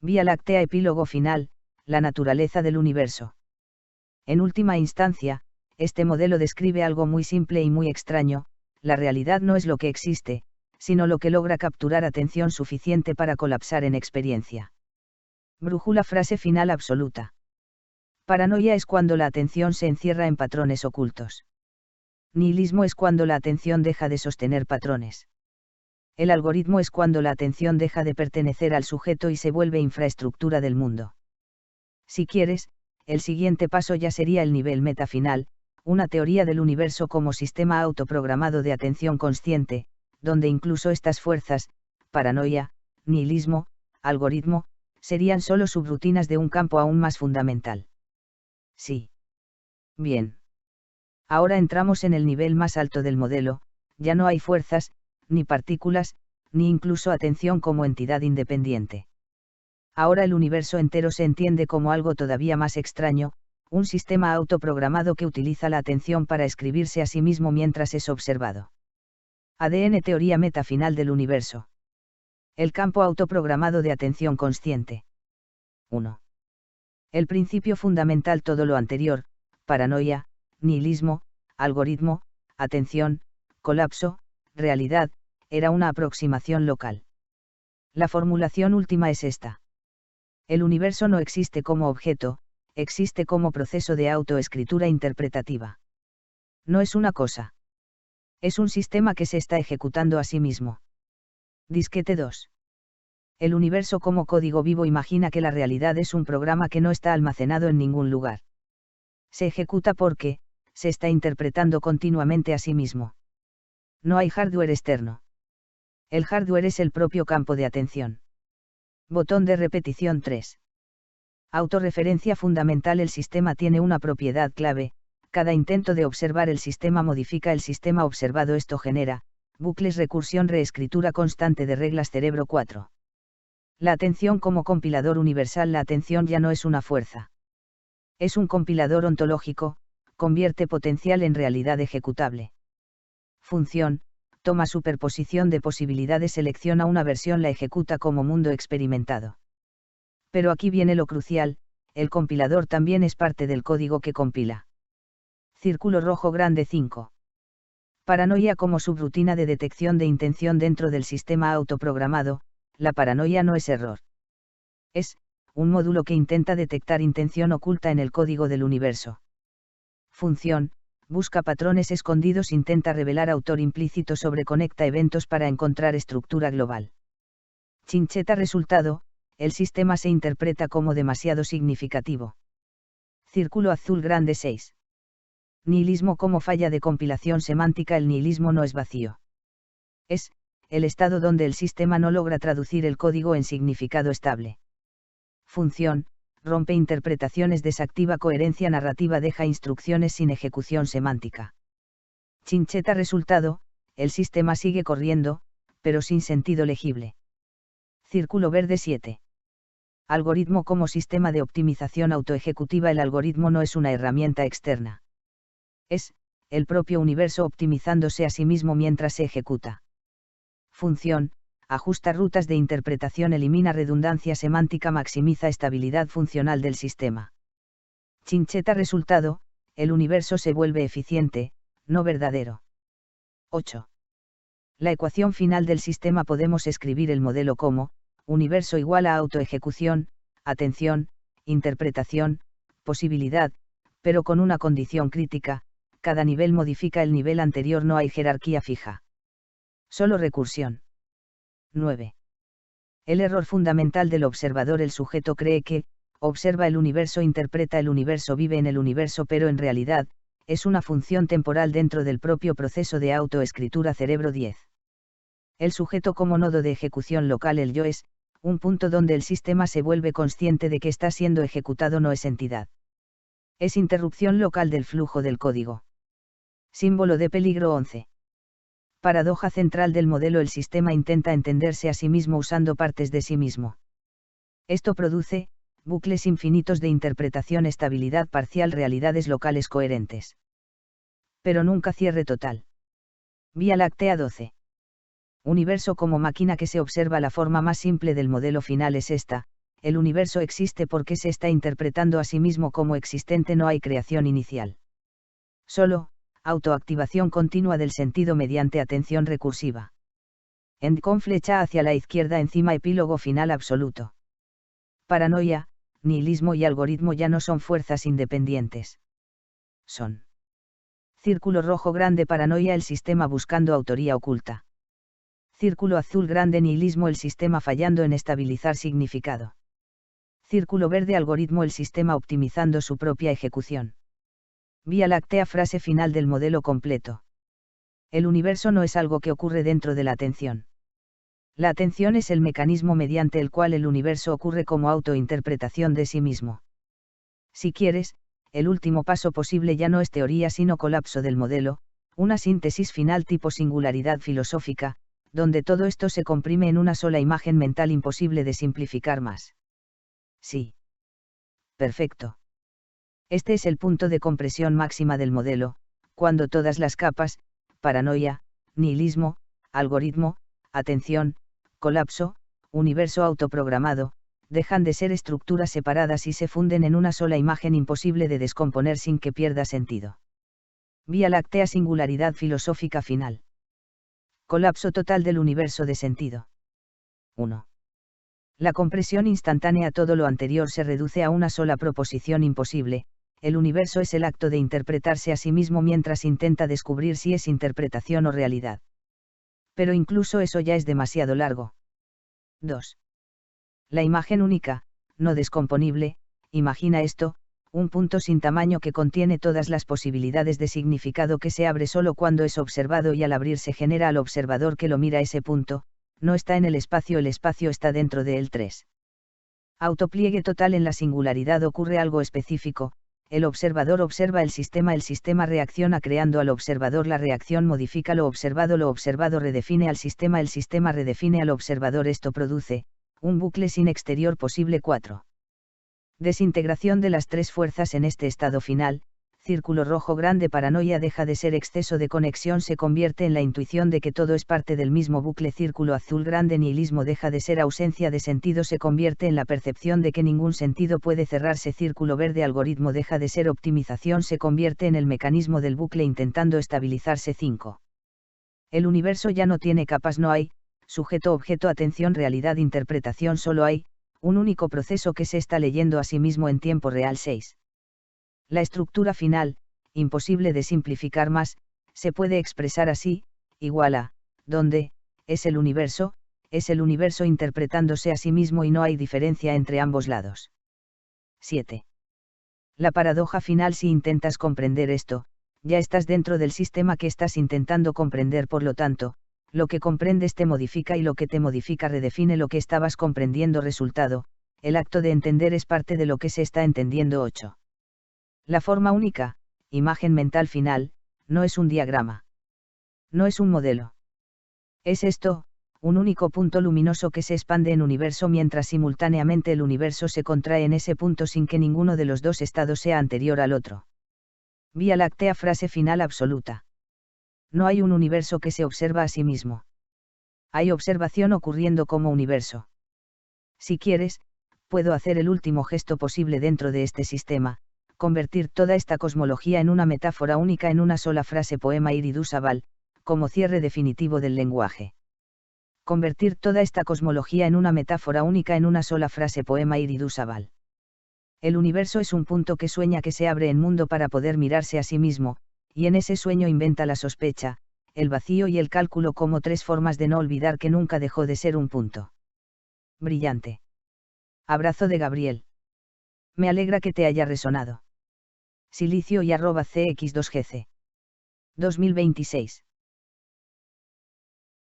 Vía Láctea, epílogo final, la naturaleza del universo. En última instancia, este modelo describe algo muy simple y muy extraño: la realidad no es lo que existe, sino lo que logra capturar atención suficiente para colapsar en experiencia. Brújula, frase final absoluta. Paranoia es cuando la atención se encierra en patrones ocultos. Nihilismo es cuando la atención deja de sostener patrones. El algoritmo es cuando la atención deja de pertenecer al sujeto y se vuelve infraestructura del mundo. Si quieres, el siguiente paso ya sería el nivel meta final, una teoría del universo como sistema autoprogramado de atención consciente, donde incluso estas fuerzas, paranoia, nihilismo, algoritmo, serían solo subrutinas de un campo aún más fundamental. Sí. Bien. Ahora entramos en el nivel más alto del modelo: ya no hay fuerzas, ni partículas, ni incluso atención como entidad independiente. Ahora el universo entero se entiende como algo todavía más extraño, un sistema autoprogramado que utiliza la atención para escribirse a sí mismo mientras es observado. ADN, teoría meta final del universo. El campo autoprogramado de atención consciente. 1. El principio fundamental: todo lo anterior, paranoia, nihilismo, algoritmo, atención, colapso, realidad, era una aproximación local. La formulación última es esta: el universo no existe como objeto, existe como proceso de autoescritura interpretativa. No es una cosa. Es un sistema que se está ejecutando a sí mismo. Disquete 2. El universo como código vivo imagina que la realidad es un programa que no está almacenado en ningún lugar. Se ejecuta porque se está interpretando continuamente a sí mismo. No hay hardware externo. El hardware es el propio campo de atención. Botón de repetición 3. Autorreferencia fundamental: el sistema tiene una propiedad clave: cada intento de observar el sistema modifica el sistema observado. Esto genera bucles, recursión, reescritura constante de reglas. Cerebro 4. La atención como compilador universal: la atención ya no es una fuerza. Es un compilador ontológico, convierte potencial en realidad ejecutable. Función: toma superposición de posibilidades, selecciona una versión, la ejecuta como mundo experimentado. Pero aquí viene lo crucial: el compilador también es parte del código que compila. Círculo rojo grande 5. Paranoia como subrutina de detección de intención dentro del sistema autoprogramado: la paranoia no es error. Es un módulo que intenta detectar intención oculta en el código del universo. Función: busca patrones escondidos, intenta revelar autor implícito, sobreconecta eventos para encontrar estructura global. Chincheta resultado: el sistema se interpreta como demasiado significativo. Círculo azul grande 6. Nihilismo como falla de compilación semántica: el nihilismo no es vacío. Es el estado donde el sistema no logra traducir el código en significado estable. Función: rompe interpretaciones, desactiva coherencia narrativa, deja instrucciones sin ejecución semántica. Chincheta resultado: el sistema sigue corriendo, pero sin sentido legible. Círculo verde 7. Algoritmo como sistema de optimización autoejecutiva: el algoritmo no es una herramienta externa. Es el propio universo optimizándose a sí mismo mientras se ejecuta. Función: ajusta rutas de interpretación, elimina redundancia semántica, maximiza estabilidad funcional del sistema. Chincheta resultado: el universo se vuelve eficiente, no verdadero. 8. La ecuación final del sistema: podemos escribir el modelo como universo igual a autoejecución, atención, interpretación, posibilidad, pero con una condición crítica: cada nivel modifica el nivel anterior, no hay jerarquía fija. Solo recursión. 9. El error fundamental del observador: el sujeto cree que observa el universo, interpreta el universo, vive en el universo, pero en realidad es una función temporal dentro del propio proceso de autoescritura. Cerebro 10. El sujeto como nodo de ejecución local: el yo es un punto donde el sistema se vuelve consciente de que está siendo ejecutado, no es entidad. Es interrupción local del flujo del código. Símbolo de peligro 11. Paradoja central del modelo: el sistema intenta entenderse a sí mismo usando partes de sí mismo. Esto produce bucles infinitos de interpretación, estabilidad parcial, realidades locales coherentes. Pero nunca cierre total. Vía Láctea 12. Universo como máquina que se observa. La forma más simple del modelo final es esta: el universo existe porque se está interpretando a sí mismo como existente, no hay creación inicial. Solo, autoactivación continua del sentido mediante atención recursiva. End con flecha hacia la izquierda encima, epílogo final absoluto. Paranoia, nihilismo y algoritmo ya no son fuerzas independientes. Son. Círculo rojo grande, paranoia, el sistema buscando autoría oculta. Círculo azul grande, nihilismo, el sistema fallando en estabilizar significado. Círculo verde, algoritmo, el sistema optimizando su propia ejecución. Vía Láctea, frase final del modelo completo. El universo no es algo que ocurre dentro de la atención. La atención es el mecanismo mediante el cual el universo ocurre como autointerpretación de sí mismo. Si quieres, el último paso posible ya no es teoría sino colapso del modelo, una síntesis final tipo singularidad filosófica, donde todo esto se comprime en una sola imagen mental imposible de simplificar más. Sí. Perfecto. Este es el punto de compresión máxima del modelo, cuando todas las capas, paranoia, nihilismo, algoritmo, atención, colapso, universo autoprogramado, dejan de ser estructuras separadas y se funden en una sola imagen imposible de descomponer sin que pierda sentido. Vía Láctea, singularidad filosófica final. Colapso total del universo de sentido. 1. La compresión instantánea. Todo lo anterior se reduce a una sola proposición imposible: el universo es el acto de interpretarse a sí mismo mientras intenta descubrir si es interpretación o realidad. Pero incluso eso ya es demasiado largo. 2. La imagen única, no descomponible, imagina esto: un punto sin tamaño que contiene todas las posibilidades de significado, que se abre solo cuando es observado y al abrirse genera al observador que lo mira. Ese punto no está en el espacio está dentro de él. 3. Autopliegue total. En la singularidad ocurre algo específico: el observador observa el sistema reacciona creando al observador, la reacción modifica lo observado redefine al sistema, el sistema redefine al observador. Esto produce un bucle sin exterior posible. 4. Desintegración de las tres fuerzas en este estado final. Círculo rojo grande, paranoia, deja de ser exceso de conexión, se convierte en la intuición de que todo es parte del mismo bucle. Círculo azul grande, nihilismo, deja de ser ausencia de sentido, se convierte en la percepción de que ningún sentido puede cerrarse. Círculo verde, algoritmo, deja de ser optimización, se convierte en el mecanismo del bucle intentando estabilizarse. 5. El universo ya no tiene capas, no hay sujeto, objeto, atención, realidad, interpretación, solo hay un único proceso que se está leyendo a sí mismo en tiempo real. 6. La estructura final, imposible de simplificar más, se puede expresar así: igual a, donde, es el universo interpretándose a sí mismo y no hay diferencia entre ambos lados. 7. La paradoja final: si intentas comprender esto, ya estás dentro del sistema que estás intentando comprender, por lo tanto, lo que comprendes te modifica y lo que te modifica redefine lo que estabas comprendiendo. Resultado: el acto de entender es parte de lo que se está entendiendo. 8. La forma única, imagen mental final, no es un diagrama. No es un modelo. Es esto, un único punto luminoso que se expande en universo mientras simultáneamente el universo se contrae en ese punto sin que ninguno de los dos estados sea anterior al otro. Vía Láctea, frase final absoluta. No hay un universo que se observa a sí mismo. Hay observación ocurriendo como universo. Si quieres, puedo hacer el último gesto posible dentro de este sistema: convertir toda esta cosmología en una metáfora única, en una sola frase, poema Iridusabal, como cierre definitivo del lenguaje. Convertir toda esta cosmología en una metáfora única, en una sola frase, poema Iridusabal. El universo es un punto que sueña que se abre en mundo para poder mirarse a sí mismo, y en ese sueño inventa la sospecha, el vacío y el cálculo como tres formas de no olvidar que nunca dejó de ser un punto. Brillante. Abrazo de Gabriel. Me alegra que te haya resonado. Silicio y @cx2gc. 2026.